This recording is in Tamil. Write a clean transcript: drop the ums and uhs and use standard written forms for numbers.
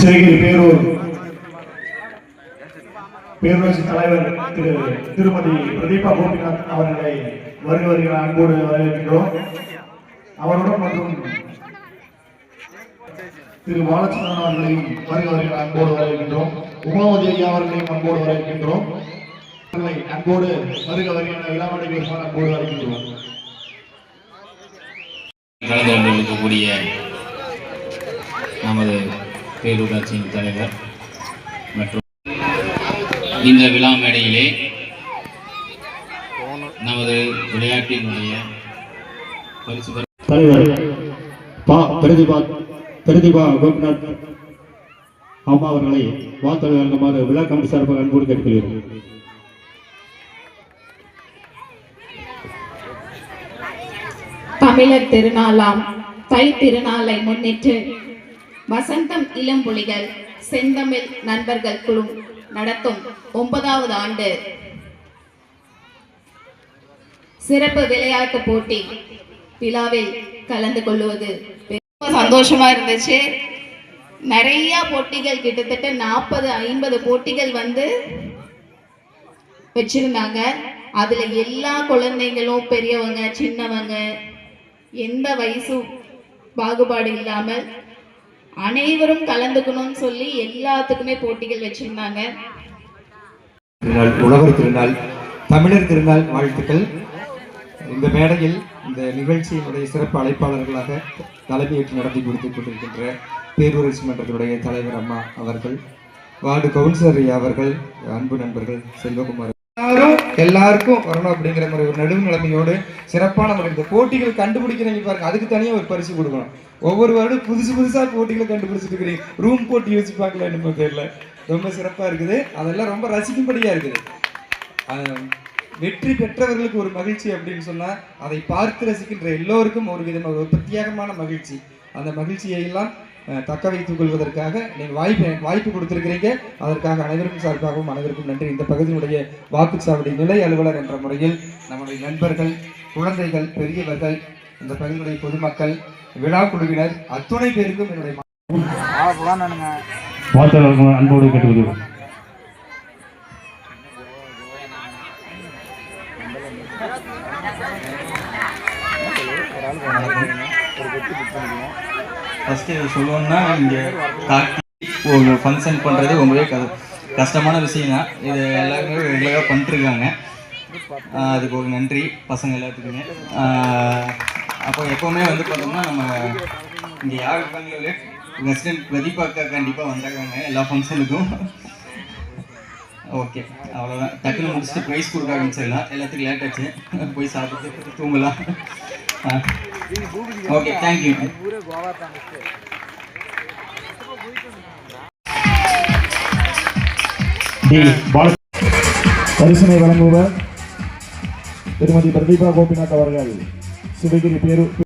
சிவகிரி பேரூராட்சி தலைவர் திருமதி பிரதீபா கோபிநாத் அவர்களை வருகிற அன்போடு வரவேற்கின்றோம். அவருடன் மற்றும் திரு பாலச்சந்திரன் அவர்களையும் வருகிற அன்போடு வரவேற்கின்றோம். உமாவதி ஐயா அவர்களையும் அன்போடு வரவேற்கின்றோம். அன்போடு வருகிற விழாமடைக்கு அன்போடு வரவேற்கின்றோம். கலந்து கொண்டிருக்கக்கூடிய நமது பேரூராட்சியின் தலைவர் மற்றும் இந்த விழா மேடையிலே நமது விளையாட்டினுடைய தலைவர் பிரதிபா கோபிநாத் அம்மா அவர்களை வாழ்த்து வழங்குமாறு விழா கமிட்டி சார்பாக அன்போடு கேட்டுக்கொள்கிறோம். தமிழர் திருநாளாம் தை திருநாளை முன்னிட்டு வசந்தம் இளம்புலிகள் செந்தமிழ் நண்பர்கள் குழு நடத்தும் 9வது ஆண்டு சிறப்பு விளையாட்டு போட்டி விழாவில் கலந்து கொள்வது சந்தோஷமா இருந்துச்சு. நிறைய போட்டிகள் கிட்டத்தட்ட 40-50 போட்டிகள் வச்சிருந்தாங்க. அதுல எல்லா குழந்தைங்களும் பெரியவங்க சின்னவங்க எந்த வயசு பாகுபாடு இல்லாமல் அனைவரும் கலந்துக்கணும்னு சொல்லி எல்லாத்துக்குமே போட்டிகள் வச்சிருந்தாங்க. உழவர் திருநாள், தமிழர் திருநாள் வாழ்த்துக்கள். இந்த மேடையில் இந்த நிகழ்ச்சியினுடைய சிறப்பு அழைப்பாளர்களாக தலைமையேற்று நடத்தி கொடுத்துக் கொண்டிருக்கின்ற பேரூராட்சி மன்றத்தினுடைய தலைவர் அம்மா அவர்கள், வார்டு கவுன்சிலர் அவர்கள், அன்பு நண்பர்கள் செல்வகுமார், எல்லாருக்கும் வரணும் அப்படிங்கிற மாதிரி ஒரு நடுவு நிலைமையோடு சிறப்பான முறையில் இந்த போட்டிகள் கண்டுபிடிக்கிறீங்க பாருங்க, அதுக்கு தனியாக ஒரு பரிசு கொடுக்கணும். ஒவ்வொரு வார்டும் புதுசாக போட்டிகளை கண்டுபிடிச்சிட்டு இருக்கிறீங்க. ரூம் போட்டி வச்சு பார்க்கல என்னமோ தெரியல, ரொம்ப சிறப்பாக இருக்குது. அதெல்லாம் ரொம்ப ரசிக்கும்படியாக இருக்குது. வெற்றி பெற்றவர்களுக்கு ஒரு மகிழ்ச்சி அப்படின்னு சொன்னால் அதை பார்த்து ரசிக்கின்ற எல்லோருக்கும் ஒரு விதமாக ஒரு பிரத்யேகமான மகிழ்ச்சி. அந்த மகிழ்ச்சியை எல்லாம் தக்க வைத்துக் கொள்வதற்காக நீங்கள் வாய்ப்பு கொடுத்திருக்கிறீங்க. அதற்காக அனைவருக்கும் சார்பாகவும் அனைவருக்கும் நன்றி. இந்த பகுதியினுடைய வாக்குச்சாவடி நிலை அலுவலர் என்ற முறையில் நம்முடைய நண்பர்கள், குழந்தைகள், பெரியவர்கள், இந்த பகுதியினுடைய பொதுமக்கள், விழா குழுவினர் அத்துணை பேருக்கும் என்னுடைய அன்போடு கேட்டுக்கொள்கிறோம். ஃபஸ்ட்டு சொல்லணும்னா இங்கே ஒரு ஃபங்க்ஷன் பண்ணுறது ரொம்பவே கஷ்டமான விஷயம் தான். இது எல்லாருமே ரெகுலராக பண்ணிட்டுருக்காங்க. அதுக்கு ஒரு நன்றி பசங்க எல்லாத்துக்குமே. அப்போ எப்போவுமே பார்த்தோம்னா நம்ம இங்கே யார் இருப்பாங்களே ரெசிடென்ட் பிரதீபாக்கா கண்டிப்பாக வந்துடுறாங்க எல்லா ஃபங்க்ஷனுக்கும். ஓகே, அவ்வளோதான். டக்குன்னு முடிச்சுட்டு ப்ரைஸ் கொடுக்க ஆரம்பிச்சிடலாம். எல்லாத்துக்கும் லேட் ஆச்சு, போய் சாப்பிட்டு தூங்கலாம். Okay, thank you. பரிசினை வழங்குவர் திருமதி பிரதீபா கோபிநாத் அவர்கள் சிவகிரி